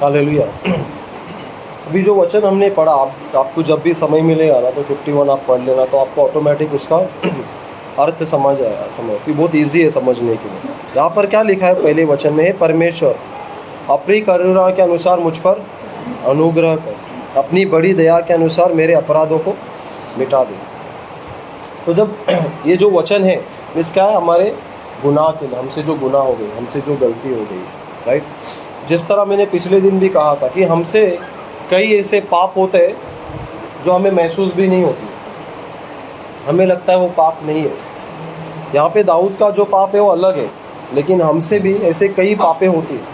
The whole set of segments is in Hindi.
हालेलुया। अभी जो वचन हमने पढ़ा, आपको जब भी समय मिलेगा ना तो 51 आप पढ़ लेना, तो आपको ऑटोमेटिक उसका अर्थ समझ आएगा, समझ कि बहुत इजी है समझने के लिए। यहाँ पर क्या लिखा है पहले वचन में है, परमेश्वर अपनी करुणा के अनुसार मुझ पर अनुग्रह कर, अपनी बड़ी दया के अनुसार मेरे अपराधों को मिटा दे। तो जब ये जो वचन है इस क्या है, हमारे गुनाह के लिए, हमसे जो गुनाह हो गई, हमसे जो गलती हो गई, राइट। जिस तरह मैंने पिछले दिन भी कहा था कि हमसे कई ऐसे पाप होते हैं जो हमें महसूस भी नहीं होती, हमें लगता है वो पाप नहीं है। यहाँ पे दाऊद का जो पाप है वो अलग है, लेकिन हमसे भी ऐसे कई पापें होती हैं,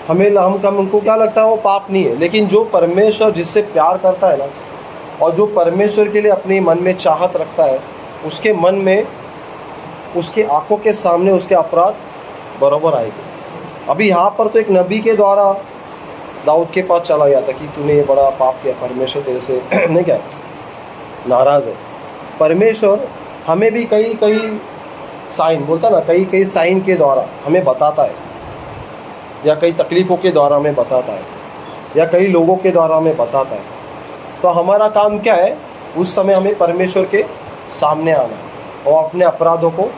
हमको क्या लगता है वो पाप नहीं है। लेकिन जो परमेश्वर जिससे प्यार करता है ना, और जो परमेश्वर के लिए अपने मन में चाहत रखता है, उसके मन में, उसके आंखों के सामने उसके अपराध बराबर आएंगे। अभी यहाँ पर तो एक नबी के द्वारा दाऊद के पास चला गया था कि तूने ये बड़ा पाप किया, परमेश्वर तेरे से नहीं क्या नाराज़ है। परमेश्वर हमें भी कई कई साइन बोलता ना, कई कई साइन के द्वारा हमें बताता है, या कई तकलीफ़ों के द्वारा हमें बताता है, या कई लोगों के द्वारा हमें बताता है। तो हमारा काम क्या है, उस समय हमें परमेश्वर के सामने आना है और अपने अपराधों को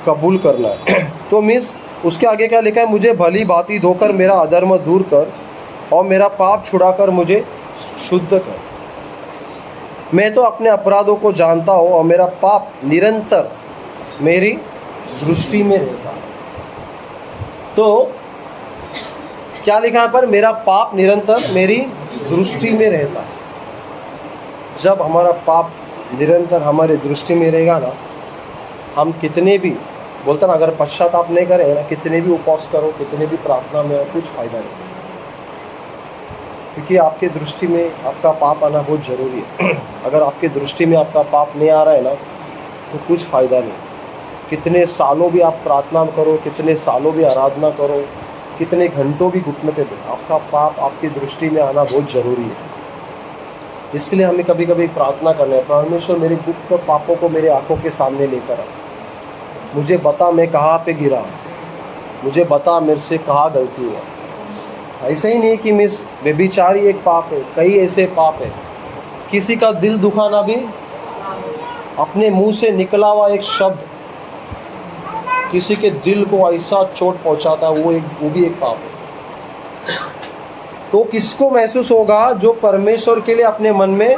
कबूल करना है। तो मिस उसके आगे क्या लिखा है, मुझे भली भांति धोकर मेरा अधर्म दूर कर और मेरा पाप छुड़ाकर मुझे शुद्ध कर। मैं तो अपने अपराधों को जानता हूँ और मेरा पाप निरंतर मेरी दृष्टि में रहता है। तो क्या लिखा है पर, मेरा पाप निरंतर मेरी दृष्टि में रहता है। जब हमारा पाप निरंतर हमारे दृष्टि में रहेगा ना, हम कितने भी बोलते ना, अगर पश्चाताप नहीं करें ना, कितने भी उपवास करो, कितने भी प्रार्थना में हो, कुछ फायदा नहीं, क्योंकि आपके दृष्टि में आपका पाप आना बहुत ज़रूरी है। अगर आपके दृष्टि में आपका पाप नहीं आ रहा है ना, तो कुछ फ़ायदा नहीं। कितने सालों भी आप प्रार्थना करो, कितने सालों भी आराधना करो, कितने घंटों भी घुटने पे दो, आपका पाप आपकी दृष्टि में आना बहुत ज़रूरी है। इसलिए हमें कभी कभी प्रार्थना करना है, परमेश्वर मेरे गुप्त पापों को मेरे आंखों के सामने लेकर आ, मुझे बता मैं कहाँ पे गिरा, मुझे बता मेरे से कहाँ गलती हुआ। ऐसे ही नहीं कि मिस व्यभिचारी एक पाप है, कई ऐसे पाप है। किसी का दिल दुखाना भी, अपने मुंह से निकला हुआ एक शब्द किसी के दिल को ऐसा चोट पहुंचाता है, वो भी एक पाप है। तो किसको महसूस होगा, जो परमेश्वर के लिए अपने मन में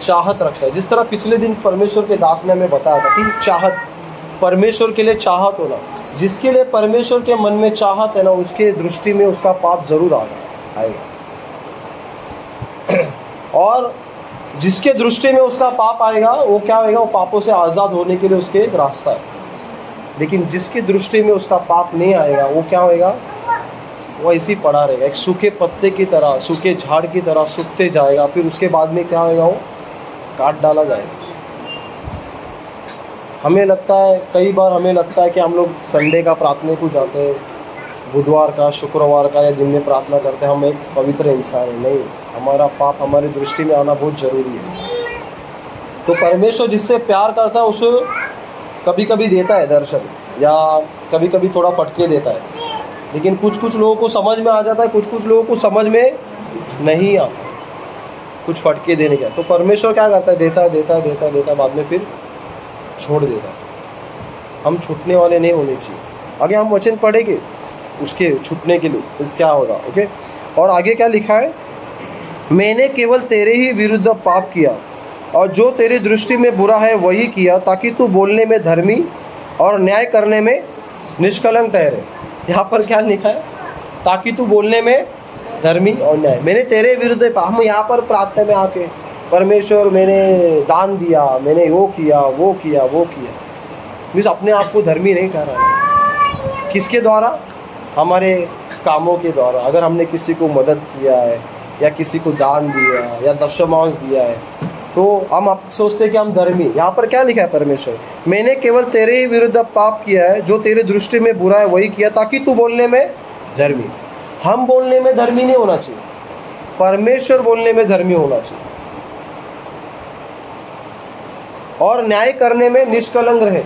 चाहत रखता है। जिस तरह पिछले दिन परमेश्वर के दास ने हमें बताया था कि चाहत, परमेश्वर के लिए चाहत होना, जिसके लिए परमेश्वर के मन में चाहत है ना, उसके दृष्टि में उसका पाप जरूर आएगा। और जिसके दृष्टि में उसका पाप आएगा, वो क्या होगा, वो पापों से आज़ाद होने के लिए उसके एक रास्ता है। लेकिन जिसकी दृष्टि में उसका पाप नहीं आएगा, वो क्या होएगा, वो ऐसे ही पड़ा रहेगा, एक सूखे पत्ते की तरह, सूखे झाड़ की तरह सूखते जाएगा। फिर उसके बाद में क्या होएगा, वो काट डाला जाएगा। हमें लगता है, कई बार हमें लगता है कि हम लोग संडे का प्रार्थना को जाते हैं, बुधवार का, शुक्रवार का या दिन में प्रार्थना करते हैं, हम एक पवित्र इंसान है। नहीं, हमारा पाप हमारी दृष्टि में आना बहुत ज़रूरी है। तो परमेश्वर जिससे प्यार करता है उसे कभी कभी देता है दर्शन, या कभी कभी थोड़ा फटके देता है। लेकिन कुछ कुछ लोगों को समझ में आ जाता है, कुछ कुछ लोगों को समझ में नहीं आता कुछ फटके देने का। तो परमेश्वर क्या करता है, देता है देता है देता है देता है, बाद में फिर छोड़ देता है। हम छूटने वाले नहीं होने चाहिए। आगे हम वचन पढ़ेंगे उसके छूटने के लिए क्या होगा, ओके। और आगे क्या लिखा है, मैंने केवल तेरे ही विरुद्ध पाप किया और जो तेरी दृष्टि में बुरा है वही किया, ताकि तू बोलने में धर्मी और न्याय करने में निष्कलंक ठहरे। यहाँ पर क्या लिखा है, ताकि तू बोलने में धर्मी और न्याय। मैंने तेरे विरुद्ध, हम यहाँ पर प्रार्थना में आके, परमेश्वर मैंने दान दिया, मैंने वो किया वो किया वो किया, मीन्स अपने आप को धर्मी नहीं ठहराना। किसके द्वारा, हमारे कामों के द्वारा। अगर हमने किसी को मदद किया है, या किसी को दान दिया, या दशमांश दिया है, तो हम अब सोचते हैं कि हम धर्मी। यहाँ पर क्या लिखा है परमेश्वर, मैंने केवल तेरे ही विरुद्ध पाप किया है, जो तेरे दृष्टि में बुरा है वही किया, ताकि तू बोलने में धर्मी। हम बोलने में धर्मी नहीं होना चाहिए, परमेश्वर बोलने में धर्मी होना चाहिए, और न्याय करने में निष्कलंक रहे।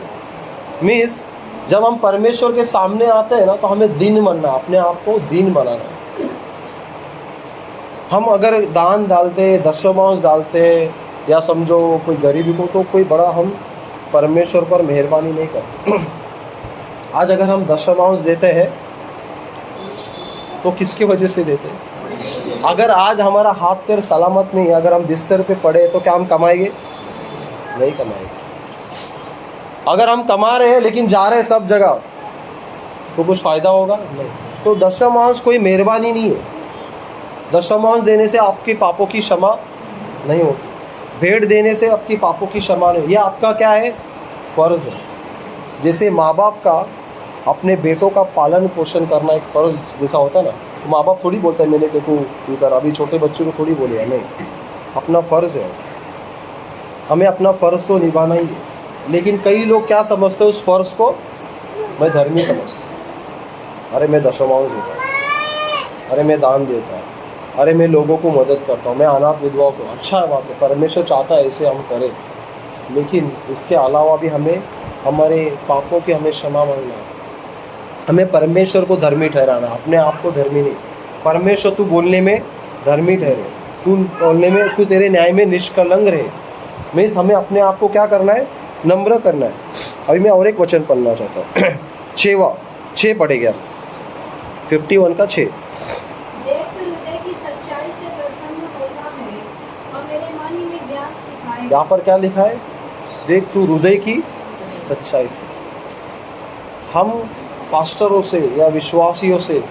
मीन्स जब हम परमेश्वर के सामने आते हैं ना, तो हमें दीन बनना, अपने आप को दीन बनाना। हम अगर दान डालते, दशमांश डालते, या समझो कोई गरीबी को, तो कोई बड़ा हम परमेश्वर पर मेहरबानी नहीं करते। आज अगर हम दशमांश देते हैं तो किसकी वजह से देते हैं? अगर आज हमारा हाथ पैर सलामत नहीं है, अगर हम बिस्तर पे पड़े, तो क्या हम कमाएंगे? नहीं कमाएंगे। अगर हम कमा रहे हैं लेकिन जा रहे हैं सब जगह, तो कुछ फायदा होगा? नहीं। तो दशमांश कोई मेहरबानी नहीं है। दशमांश देने से आपके पापों की क्षमा नहीं होती, भेंट देने से आपकी पापों की क्षमा नहीं। यह आपका क्या है? फर्ज है। जैसे माँ बाप का अपने बेटों का पालन पोषण करना एक फर्ज जैसा होता है ना, तो माँ बाप थोड़ी बोलते हैं मैंने देखो तू कर, अभी छोटे बच्चों को थोड़ी बोले, नहीं, अपना फर्ज है, हमें अपना फर्ज तो निभाना ही है। लेकिन कई लोग क्या समझते हैं उस फर्ज को? मैं धर्मी समझता, अरे मैं दशमांश देता हूँ, अरे मैं दान देता हूँ, अरे मैं लोगों को मदद करता हूँ, मैं अनाथ विधवाओं को, अच्छा है, बात है, परमेश्वर चाहता है ऐसे हम करें। लेकिन इसके अलावा भी हमें हमारे पापों की हमें क्षमा मांगना है, हमें परमेश्वर को धर्मी ठहराना, अपने आप को धर्मी नहीं। परमेश्वर तू बोलने में धर्मी ठहरे, तू बोलने में, तू तेरे न्याय में निष्कलंक रहे। मीन्स हमें अपने आप को क्या करना है? नम्र करना है। अभी मैं और एक वचन पढ़ना चाहता हूँ। 6 पढ़ेगा, 51 का 6। देख तू हृदय की सच्चाई से प्रसन्न होता है और मेरे मन में ज्ञान सिखाएगा। यहाँ पर क्या लिखा है? देख तू हृदय की सच्चाई से। हम पास्टरों से या विश्वासियों से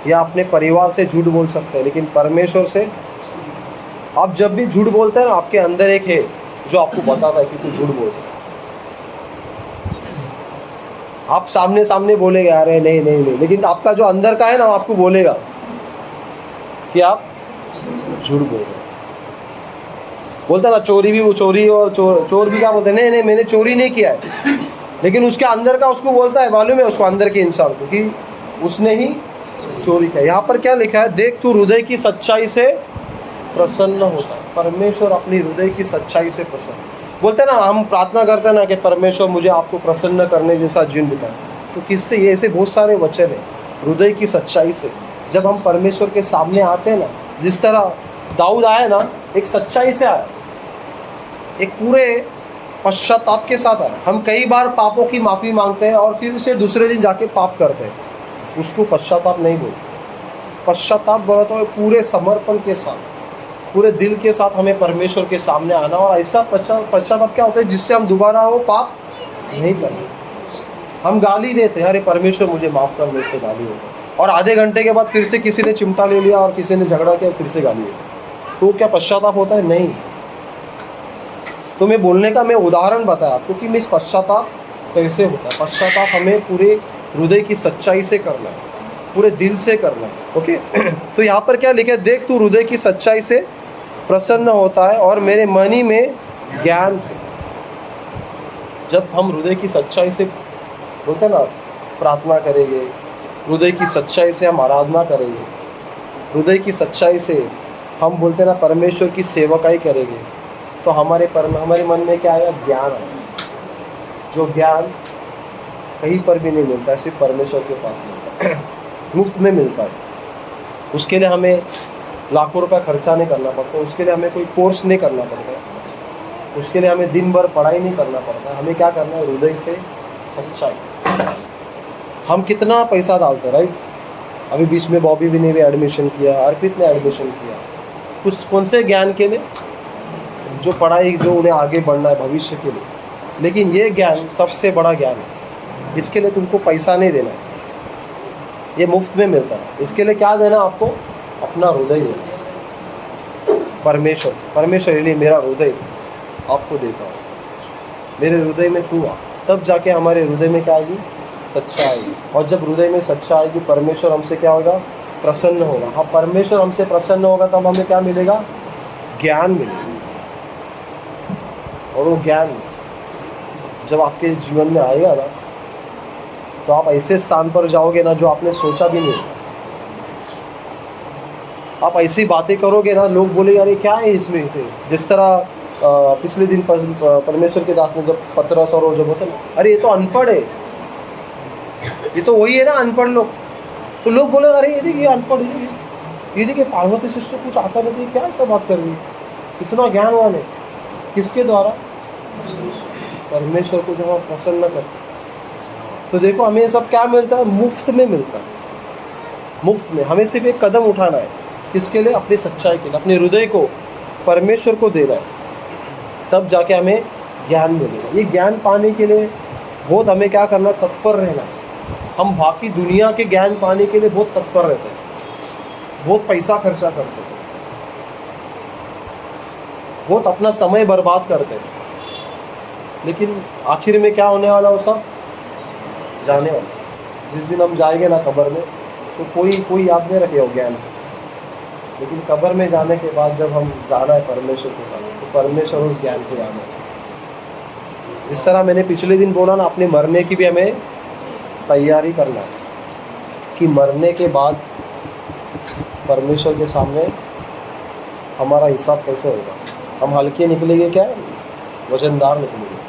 या अपने परिवार से झूठ बोल सकते हैं, लेकिन परमेश्वर से आप जब भी झूठ बोलते हैं ना, आपके अंदर एक है जो आपको बताता है कि तू झूठ बोल रहा है। आप सामने सामने बोलेगा अरे नहीं नहीं नहीं, लेकिन आपका जो अंदर का है ना, वो आपको बोलेगा कि आप झूठ बोल रहे हैं। बोलता ना चोरी भी, वो चोरी और चोर भी क्या बोलते हैं? नहीं नहीं मैंने चोरी नहीं किया है, लेकिन उसके अंदर का उसको बोलता है, मालूम है उसको अंदर के इंसान को कि उसने ही चोरी किया। यहाँ पर क्या लिखा है? देख तू हृदय की सच्चाई से प्रसन्न होता है। परमेश्वर अपनी हृदय की सच्चाई से प्रसन्न बोलते हैं ना, हम प्रार्थना करते हैं ना कि परमेश्वर मुझे आपको प्रसन्न करने जैसा जीवन बिताए, तो किससे? ये ऐसे बहुत सारे वचन है, हृदय की सच्चाई से। जब हम परमेश्वर के सामने आते हैं ना, जिस तरह दाऊद आया ना, एक सच्चाई से आया, एक पूरे पश्चाताप के साथ आया। हम कई बार पापों की माफ़ी मांगते हैं और फिर उसे दूसरे दिन जाके पाप करते हैं, उसको पश्चाताप नहीं बोलते। पश्चाताप बोला तो पूरे समर्पण के साथ, पूरे दिल के साथ हमें परमेश्वर के सामने आना, और ऐसा पश्चाताप क्या होता है जिससे हम दोबारा वो पाप नहीं करें। हम गाली देते हैं, अरे परमेश्वर मुझे माफ़ कर, मेरे से गाली होता है, और आधे घंटे के बाद फिर से किसी ने चिमटा ले लिया और किसी ने झगड़ा किया, फिर से गाली होती, तो क्या पश्चाताप होता है? नहीं। तो मैं बोलने का मैं उदाहरण बताया आपको कि मिस पश्चाताप कैसे होता है। पश्चाताप हमें पूरे हृदय की सच्चाई से करना है, पूरे दिल से करना है। ओके। तो यहाँ पर क्या लिखा है? देख तू हृदय की सच्चाई से प्रसन्न होता है और मेरे मनी में ज्ञान से। जब हम हृदय की सच्चाई से बोलते हैं ना, प्रार्थना करेंगे, हृदय की सच्चाई से हम आराधना करेंगे, हृदय की सच्चाई से हम बोलते हैं ना परमेश्वर की सेवकाई करेंगे, तो हमारे मन में क्या आएगा? ज्ञान आएगा। जो ज्ञान कहीं पर भी नहीं मिलता है, सिर्फ परमेश्वर के पास मिलता है, मुफ्त में मिलता है। उसके लिए हमें लाखों रुपया खर्चा नहीं करना पड़ता, उसके लिए हमें कोई कोर्स नहीं करना पड़ता, उसके लिए हमें दिन भर पढ़ाई नहीं करना पड़ता। हमें क्या करना है? हृदय से सच्चाई। हम कितना पैसा डालते हैं, राइट? अभी बीच में बॉबी भी ने भी एडमिशन किया, अर्पित ने एडमिशन किया, कुछ कौन से ज्ञान के लिए? जो पढ़ाई, जो उन्हें आगे बढ़ना है भविष्य के लिए। लेकिन ये ज्ञान सबसे बड़ा ज्ञान है, इसके लिए तुमको पैसा नहीं देना है, ये मुफ्त में मिलता है। इसके लिए क्या देना आपको? अपना हृदय देना। परमेश्वर ये मेरा हृदय आपको देता हूँ, मेरे हृदय में तू आ, तब जाके हमारे हृदय में क्या आएगी? सच्चा आएगी। और जब हृदय में सच्चा आएगी, परमेश्वर हमसे क्या होगा? प्रसन्न होगा। हाँ, परमेश्वर हमसे प्रसन्न होगा, तब हमें क्या मिलेगा? ज्ञान मिलेगा। और वो ज्ञान जब आपके जीवन में आएगा ना, तो आप ऐसे स्थान पर जाओगे ना जो आपने सोचा भी नहीं। आप ऐसी बातें करोगे ना, लोग बोलेंगे अरे क्या है इसमें से। जिस तरह पिछले दिन परमेश्वर के दास ने जब पतरस और जब होता ना, अरे ये तो अनपढ़ है, ये तो वही है ना अनपढ़ लोग। तो लोग बोले अरे ये देखिए अनपढ़ है, ये देखिए पार्वती सिस्टर कुछ आता नहीं थी, क्या ऐसा बात कर रही है, इतना ज्ञानवान है, किसके द्वारा? परमेश्वर को जब हम प्रसन्न करते, तो देखो हमें सब क्या मिलता है, मुफ्त में मिलता है, मुफ्त में। हमें सिर्फ एक कदम उठाना है, किसके लिए? अपनी सच्चाई के लिए, अपने हृदय को परमेश्वर को देना है, तब जाके हमें ज्ञान मिलेगा। ये ज्ञान पाने के लिए बहुत हमें क्या करना, तत्पर रहना है। हम बाकी दुनिया के ज्ञान पाने के लिए बहुत तत्पर रहते हैं, बहुत पैसा खर्चा करते हैं, बहुत अपना समय बर्बाद करते हैं, लेकिन आखिर में क्या होने वाला, वो सब जाने वाला। जिस दिन हम जाएंगे ना कब्र में, तो कोई याद नहीं रखेगा ज्ञान, लेकिन कब्र में जाने के बाद जब हम जाना है परमेश्वर के पास, तो परमेश्वर उस ज्ञान को जाना है। जिस तरह मैंने पिछले दिन बोला ना, अपने मरने की भी हमें तैयारी करना है, कि मरने के बाद परमेश्वर के सामने हमारा हिसाब कैसे होगा। हम हल्के निकलेंगे क्या, वजनदार निकलेंगे।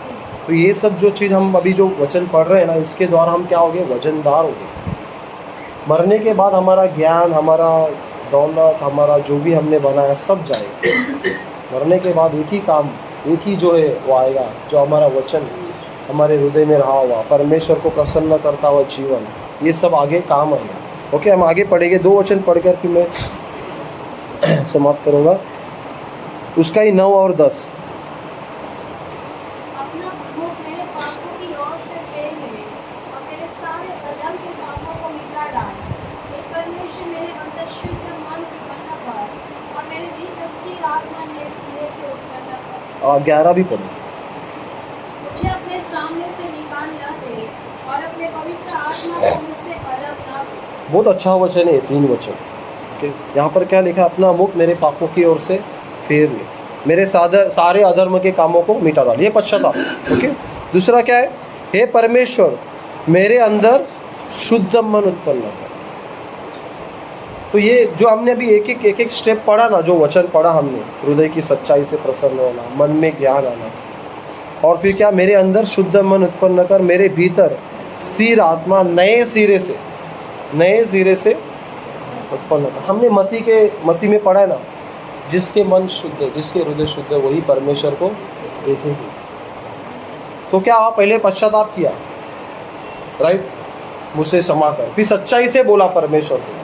तो ये सब जो चीज़ हम अभी जो वचन पढ़ रहे हैं ना, इसके द्वारा हम क्या हो गए, वजनदार हो गए। मरने के बाद हमारा ज्ञान, हमारा दौलत, हमारा जो भी हमने बनाया सब जाएगा। मरने के बाद एक ही काम, एक ही जो है वो आएगा, जो हमारा वचन हमारे हृदय में रहा हुआ, परमेश्वर को प्रसन्न करता हुआ जीवन, ये सब आगे काम आएगा। ओके, हम आगे पढ़ेंगे, 2 वचन पढ़कर फिर मैं समाप्त करूँगा। उसका ही 9 और 10। अपना मुख मेरे पापों की ओर से फेर ले और मेरे सारे अधर्म के कामों को मिटा डाल। हे परमेश्वर, मेरे अंदर शुद्ध मन उत्पन्न कर और मेरे भीतर स्थिर आत्मा नए सिरे से उत्पन्न कर। 11 भी पढ़ो। मुझे अपने सामने से निकाल न दे और अपने पवित्र आत्मा को मुझसे अलग न कर। बहुत अच्छा वचन है, 3 वचन। ओके, यहाँ पर क्या लिखा, अपना मुख मेरे पापों की ओर से फेर ले, मेरे सारे अधर्म के कामों को मिटा डाल। ये पश्चाताप। ओके, दूसरा क्या है, हे परमेश्वर, मेरे अंदर शुद्ध मन उत्पन्न कर। तो ये जो हमने अभी एक एक स्टेप पढ़ा ना, जो वचन पढ़ा हमने, हृदय की सच्चाई से प्रसन्न होना, मन में ज्ञान आना, और फिर क्या, मेरे अंदर शुद्ध मन उत्पन्न कर, मेरे भीतर स्थिर आत्मा नए सिरे से उत्पन्न कर। हमने मती में पढ़ा है ना, जिसके मन शुद्ध है, जिसके हृदय शुद्ध है, वही परमेश्वर को देखेंगे। तो क्या पहले पश्चाताप किया, राइट, मुझसे क्षमा कर, फिर सच्चाई से बोला परमेश्वर को,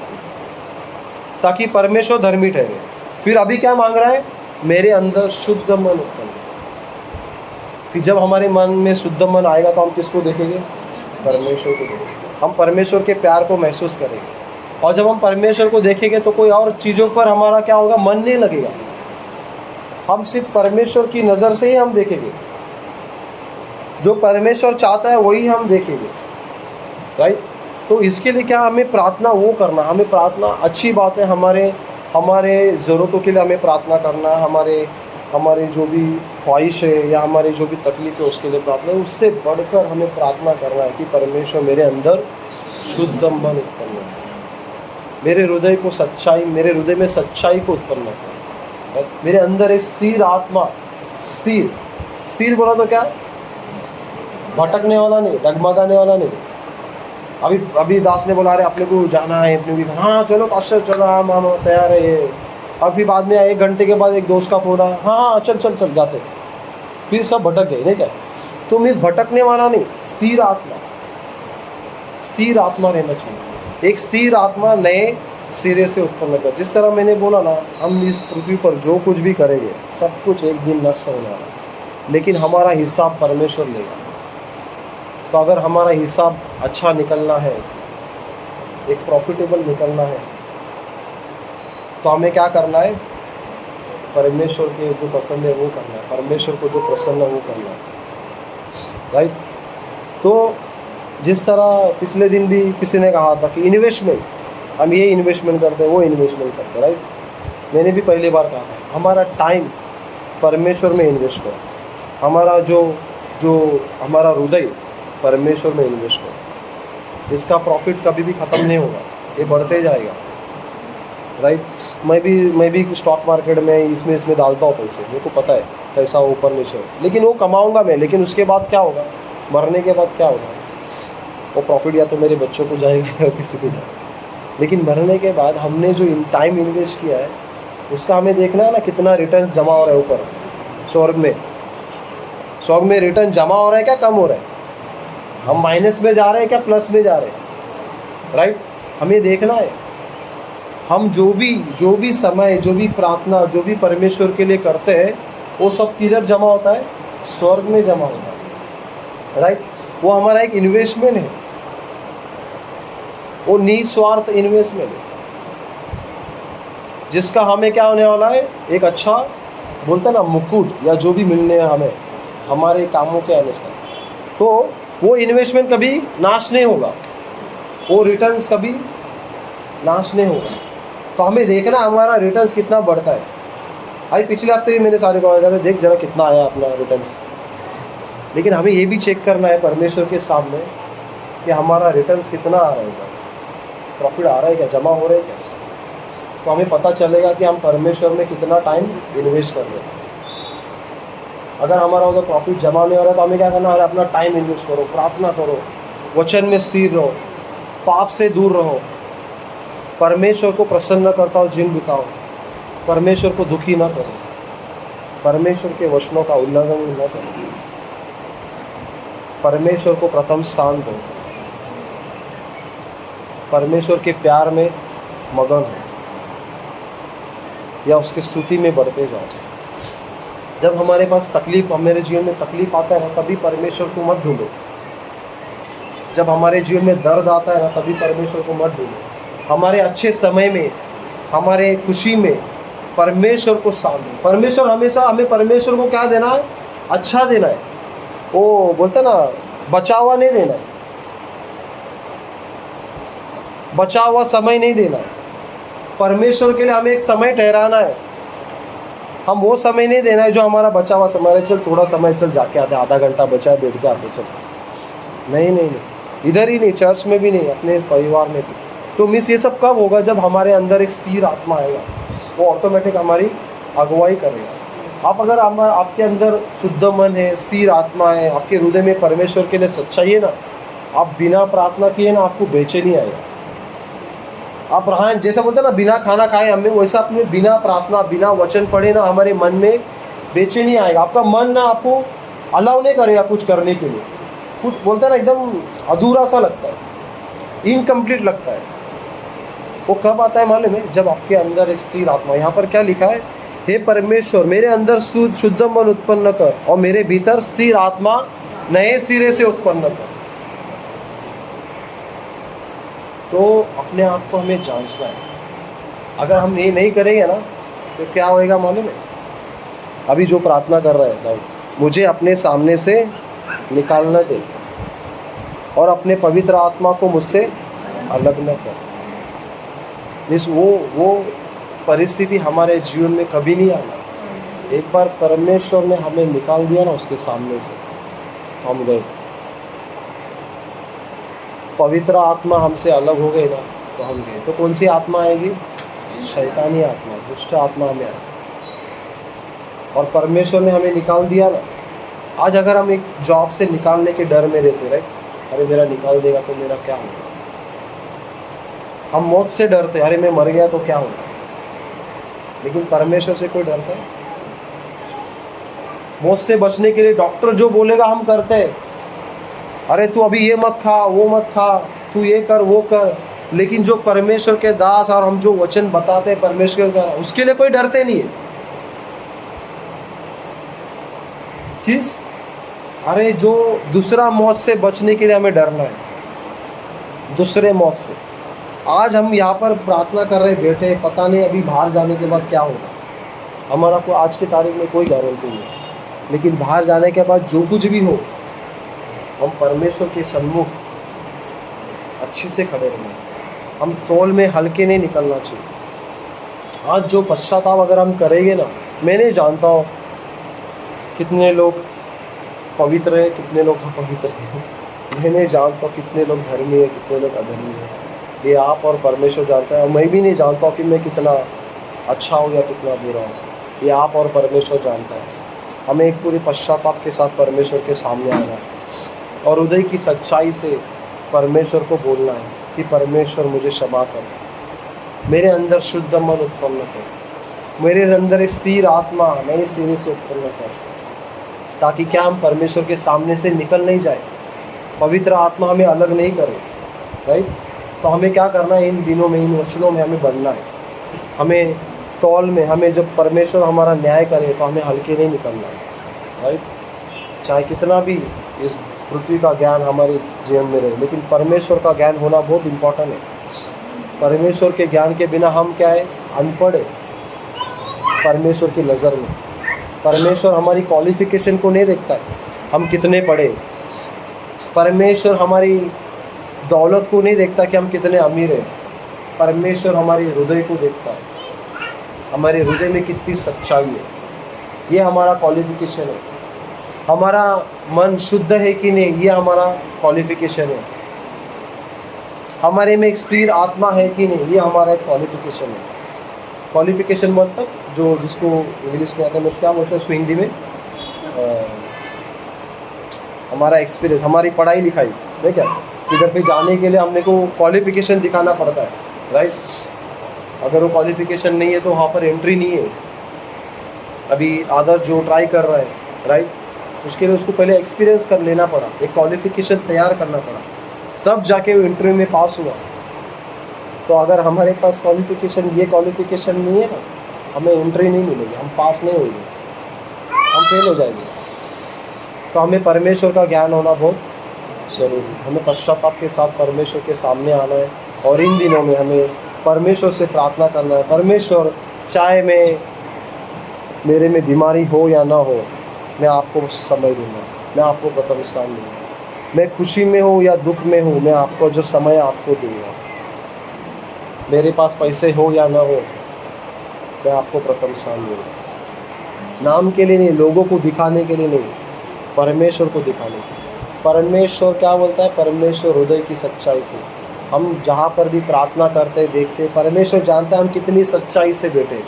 ताकि परमेश्वर धर्मी ठहरे। फिर अभी क्या मांग रहा है, मेरे अंदर शुद्ध मन उत्पन्न। फिर जब हमारे मन में शुद्ध मन आएगा, तो हम किसको देखेंगे, परमेश्वर को देखेंगे। हम परमेश्वर के प्यार को महसूस करेंगे, और जब हम परमेश्वर को देखेंगे तो कोई और चीज़ों पर हमारा क्या होगा, मन नहीं लगेगा। हम सिर्फ परमेश्वर की नज़र से ही हम देखेंगे, जो परमेश्वर चाहता है वही हम देखेंगे, राइट। तो इसके लिए क्या, हमें प्रार्थना वो करना, हमें प्रार्थना अच्छी बात है, हमारे ज़रूरतों के लिए हमें प्रार्थना करना, हमारे जो भी ख्वाहिश है या हमारी जो भी तकलीफ है उसके लिए प्रार्थना है। उससे बढ़कर हमें प्रार्थना करना है कि परमेश्वर मेरे अंदर शुद्ध मन उत्पन्न करे, मेरे हृदय में सच्चाई को उत्पन्न कर, मेरे अंदर एक स्थिर आत्मा, स्थिर बोला तो क्या, भटकने वाला नहीं, डगमगाने वाला नहीं। अभी दास ने बोला, अरे अपने को जाना है, अपने भी, हाँ चलो पास्टर चलो, हम तैयार है। अब फिर बाद में 1 घंटे के बाद एक दोस्त का फोन आया, हाँ चल जाते, फिर सब भटक गए, नहीं क्या। तुम इस भटकने वाला नहीं, स्थिर आत्मा रहना चाहिए। एक स्थिर आत्मा नए सिरे से उत्पन्न कर। जिस तरह मैंने बोला ना, हम इस पृथ्वी पर जो कुछ भी करेंगे, सब कुछ एक दिन नष्ट होने वाला है, लेकिन हमारा हिसाब परमेश्वर लेगा। तो अगर हमारा हिसाब अच्छा निकलना है, एक प्रॉफिटेबल निकलना है, तो हमें क्या करना है, परमेश्वर के जो पसंद है वो करना है, परमेश्वर को जो प्रसन्न है वो करना है, राइट। तो जिस तरह पिछले दिन भी किसी ने कहा था कि इन्वेस्टमेंट, हम ये इन्वेस्टमेंट करते हैं, वो इन्वेस्टमेंट करते हैं, राइट। मैंने भी पहली बार कहा था, हमारा टाइम परमेश्वर में इन्वेस्ट करो, हमारा जो हमारा हृदय परमेश्वर में इन्वेस्ट करो। इसका प्रॉफिट कभी भी ख़त्म नहीं होगा, ये बढ़ते जाएगा, राइट। मैं भी स्टॉक मार्केट में इसमें डालता हूँ पैसे, मेरे को पता है कैसा ऊपर नीचे हो, लेकिन वो कमाऊँगा मैं, लेकिन उसके बाद क्या होगा, मरने के बाद क्या होगा, वो प्रॉफिट या तो मेरे बच्चों को जाएगा या किसी को जाएगा, लेकिन मरने के बाद हमने जो टाइम इन्वेस्ट किया है उसका हमें देखना है ना, कितना रिटर्न जमा हो रहा है ऊपर स्वर्ग में। स्वर्ग में रिटर्न जमा हो रहा है क्या कम हो रहा है? हम माइनस में जा रहे हैं क्या प्लस में जा रहे हैं? राइट, हमें देखना है। हम जो भी समय, जो भी प्रार्थना, जो भी परमेश्वर के लिए करते हैं वो सब किधर जमा होता है? स्वर्ग में जमा होता है। राइट, वो हमारा एक इन्वेस्टमेंट है, वो निस्वार्थ इन्वेस्टमेंट है जिसका हमें क्या होने वाला है? एक अच्छा बोलते ना मुकुट या जो भी मिलने है हमें हमारे कामों के अनुसार। तो वो इन्वेस्टमेंट कभी नाश नहीं होगा, वो रिटर्न्स कभी नाश नहीं होगा। तो हमें देखना हमारा रिटर्न्स कितना बढ़ता है। आज पिछले हफ्ते भी मैंने सारे को बताया, देख जरा कितना आया अपना रिटर्न्स। लेकिन हमें ये भी चेक करना है परमेश्वर के सामने कि हमारा रिटर्न्स कितना आ रहा है, प्रॉफिट आ रहा है क्या, जमा हो रहा है क्या। तो हमें पता चलेगा कि हम परमेश्वर में कितना टाइम इन्वेस्ट कर रहे हैं। अगर हमारा उधर प्रॉफिट जमा नहीं हो रहा है तो हमें क्या करना है? अपना टाइम इन्वेस्ट करो, प्रार्थना करो, वचन में स्थिर रहो, पाप से दूर रहो, परमेश्वर को प्रसन्न करता हो जीवन बिताओ, परमेश्वर को दुखी ना करो, परमेश्वर के वचनों का उल्लंघन न करो, परमेश्वर को प्रथम स्थान दो, परमेश्वर के प्यार में मगन हो या उसकी स्तुति में बढ़ते जाओ। जब हमारे पास तकलीफ, हमारे जीवन में तकलीफ आता है ना, तभी परमेश्वर को मत ढूंढो। जब हमारे जीवन में दर्द आता है ना, तभी परमेश्वर को मत ढूंढो। हमारे अच्छे समय में, हमारे खुशी में परमेश्वर को स्थान दो। परमेश्वर हमेशा हमें परमेश्वर को क्या देना है? अच्छा देना है। वो बोलते ना, बचा हुआ नहीं देना है, बचा हुआ समय नहीं देना है। परमेश्वर के लिए हमें एक समय ठहराना है। हम वो समय नहीं देना है जो हमारा बचा हुआ समय, चल थोड़ा समय, चल जाके आते, आधा घंटा बचा है बैठ के आते, चल नहीं नहीं नहीं, इधर ही नहीं, चर्च में भी नहीं, अपने परिवार में भी। तो मिस ये सब कब होगा? जब हमारे अंदर एक स्थिर आत्मा आएगा, वो ऑटोमेटिक हमारी अगुवाई करेगा। आप अगर आपके अंदर शुद्ध मन है, स्थिर आत्मा है, आपके हृदय में परमेश्वर के लिए सच्चाई है ना, आप बिना प्रार्थना किए ना आपको बेचैनी आएगा। आप रहा जैसा बोलते ना, बिना खाना खाए हमें, वैसा अपने बिना प्रार्थना, बिना वचन पढ़े ना हमारे मन में बेचैनी आएगा। आपका मन ना आपको अलाउ नहीं करेगा कुछ करने के लिए, कुछ बोलते ना एकदम अधूरा सा लगता है, इनकम्प्लीट लगता है। वो कब आता है मालूम है? जब आपके अंदर एक स्थिर आत्मा, यहाँ पर क्या लिखा है? हे परमेश्वर, मेरे अंदर शुद्ध मन उत्पन्न कर और मेरे भीतर स्थिर आत्मा नए सिरे से उत्पन्न कर। तो अपने आप को हमें जांचना है। अगर हम ये नहीं करेंगे ना तो क्या होएगा मालूम है? अभी जो प्रार्थना कर रहे हैं, मुझे अपने सामने से निकालना दे और अपने पवित्र आत्मा को मुझसे अलग न कर। इस वो परिस्थिति हमारे जीवन में कभी नहीं आना। एक बार परमेश्वर ने हमें निकाल दिया ना उसके सामने से, हम गए। पवित्र आत्मा हमसे अलग हो गई ना तो हम गए। तो कौन सी आत्मा आएगी? शैतानी आत्मा, दुष्ट आत्मा हमें आएगी। और परमेश्वर ने हमें निकाल दिया ना। आज अगर हम एक जॉब से निकालने के डर में रहते, राइट, अरे मेरा निकाल देगा तो मेरा क्या होगा। हम मौत से डरते, अरे मैं मर गया तो क्या होगा। लेकिन परमेश्वर से कोई डरता है? मौत से बचने के लिए डॉक्टर जो बोलेगा हम करते हैं। अरे तू अभी ये मत खा, वो मत खा, तू ये कर, वो कर। लेकिन जो परमेश्वर के दास और हम जो वचन बताते हैं परमेश्वर का, उसके लिए कोई डरते नहीं है चीज। अरे जो दूसरा मौत से बचने के लिए हमें डरना है, दूसरे मौत से। आज हम यहाँ पर प्रार्थना कर रहे बैठे, पता नहीं अभी बाहर जाने के बाद क्या होगा। हमारा को आज की तारीख में कोई गारंटी नहीं है, लेकिन बाहर जाने के बाद जो कुछ भी हो, हम परमेश्वर के सन्मुख अच्छे से खड़े रहना। हम तौल में हल्के नहीं निकलना चाहिए। आज जो पश्चाताप अगर हम करेंगे ना, मैं नहीं जानता हूँ कितने लोग पवित्र है, कितने लोग अपवित्र हैं। मैं नहीं जानता हूँ कितने लोग धर्मी है, कितने लोग अधर्मी है। ये आप और परमेश्वर जानता है। और मैं भी नहीं जानता हूँ कि मैं कितना अच्छा हूँ या कितना बुरा हूँ। ये आप और परमेश्वर जानता है। हमें एक पूरी पश्चाताप के साथ परमेश्वर के सामने आना है और हृदय की सच्चाई से परमेश्वर को बोलना है कि परमेश्वर मुझे क्षमा कर। मेरे अंदर शुद्ध मन उत्पन्न कर, मेरे अंदर एक स्थिर आत्मा नए सिरे से उत्पन्न कर, ताकि क्या हम परमेश्वर के सामने से निकल नहीं जाए, पवित्र आत्मा हमें अलग नहीं करे। राइट? तो हमें क्या करना है, इन दिनों में, इन वचनों में हमें बढ़ना है। हमें तौल में, हमें जब परमेश्वर हमारा न्याय करे तो हमें हल्के नहीं निकलना है। राइट? चाहे कितना भी इस पृथ्वी का ज्ञान हमारे जीवन में रहे, लेकिन परमेश्वर का ज्ञान होना बहुत इम्पोर्टेंट है। परमेश्वर के ज्ञान के बिना हम क्या है, अनपढ़ है परमेश्वर की नज़र में। परमेश्वर हमारी क्वालिफिकेशन को नहीं देखता है, हम कितने पढ़े। परमेश्वर हमारी दौलत को नहीं देखता कि हम कितने अमीर हैं। परमेश्वर हमारे हृदय को देखता है, हमारे हृदय में कितनी सच्चाई है, ये हमारा क्वालिफिकेशन है। हमारा मन शुद्ध है कि नहीं, ये हमारा क्वालिफिकेशन है। हमारे में एक स्थिर आत्मा है कि नहीं, ये हमारा एक क्वालिफिकेशन है। क्वालिफिकेशन मतलब जो जिसको इंग्लिश में आता है, मैं क्या बोलते हैं उसको हिंदी में, हमारा एक्सपीरियंस, हमारी पढ़ाई लिखाई है क्या। इधर पे जाने के लिए हमने को क्वालिफिकेशन दिखाना पड़ता है। राइट? अगर वो क्वालिफिकेशन नहीं है तो वहाँ पर एंट्री नहीं है। अभी आदर्श जो ट्राई कर रहा है, राइट, उसके लिए उसको पहले एक्सपीरियंस कर लेना पड़ा, एक क्वालिफिकेशन तैयार करना पड़ा, तब जाके वो इंटरव्यू में पास हुआ। तो अगर हमारे पास क्वालिफिकेशन, ये क्वालिफिकेशन नहीं है ना, हमें एंट्री नहीं मिलेगी, हम पास नहीं होंगे, हम फेल हो जाएंगे। तो हमें परमेश्वर का ज्ञान होना बहुत ज़रूरी है। हमें पश्चाताप के साथ परमेश्वर के सामने आना है, और इन दिनों में हमें परमेश्वर से प्रार्थना करना है, परमेश्वर चाहे मेरे में बीमारी हो या ना हो, मैं आपको समय दूंगा, मैं आपको प्रथम स्थान दूंगा। मैं खुशी में हूँ या दुख में हूँ, मैं आपको जो समय आपको दूंगा। मेरे पास पैसे हो या ना हो, मैं आपको प्रथम स्थान दूंगा। नाम के लिए नहीं, लोगों को दिखाने के लिए नहीं, परमेश्वर को दिखाने के लिए। परमेश्वर क्या बोलता है? परमेश्वर हृदय की सच्चाई से, हम जहाँ पर भी प्रार्थना करते देखते, परमेश्वर जानता है हम कितनी सच्चाई से बैठे,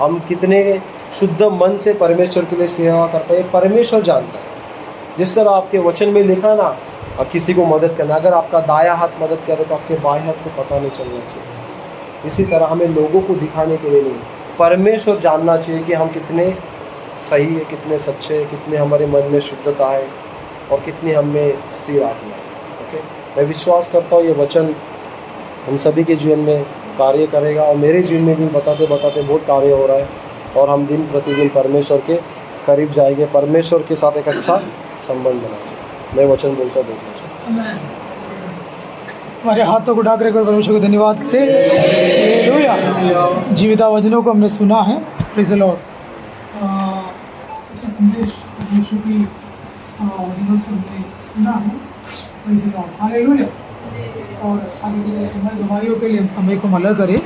हम कितने शुद्ध मन से परमेश्वर के लिए सेवा करते हैं, परमेश्वर जानता है। जिस तरह आपके वचन में लिखा ना, किसी को मदद करना, अगर आपका दाया हाथ मदद करे तो आपके बाएं हाथ को पता नहीं चलना चाहिए। इसी तरह हमें लोगों को दिखाने के लिए नहीं, परमेश्वर जानना चाहिए कि हम कितने सही है, कितने सच्चे हैं, कितने हमारे मन में शुद्धता है और कितनी हम में स्थिर आत्मा है। ओके, मैं विश्वास करता हूँ ये वचन हम सभी के जीवन में कार्य करेगा, और मेरे जीवन में भी बताते बताते बहुत कार्य हो रहा है, और हम दिन प्रतिदिन परमेश्वर के करीब जाएंगे, परमेश्वर के साथ एक अच्छा संबंध बनाएंगे। मैं वचन बोलकर देखना चाहता हूँ। हमारे हाथों को उठाकर एक बार परमेश्वर को धन्यवाद करें। हालेलुया। जीविता वचनों को हमने सुना है। Praise the Lord. संदेश परमेश्वर की वचनों से हमने सुना है। Praise the Lord. हालेलुया। और आगे के लिए समय गवाहियों के लिए हम समय को अलग करें।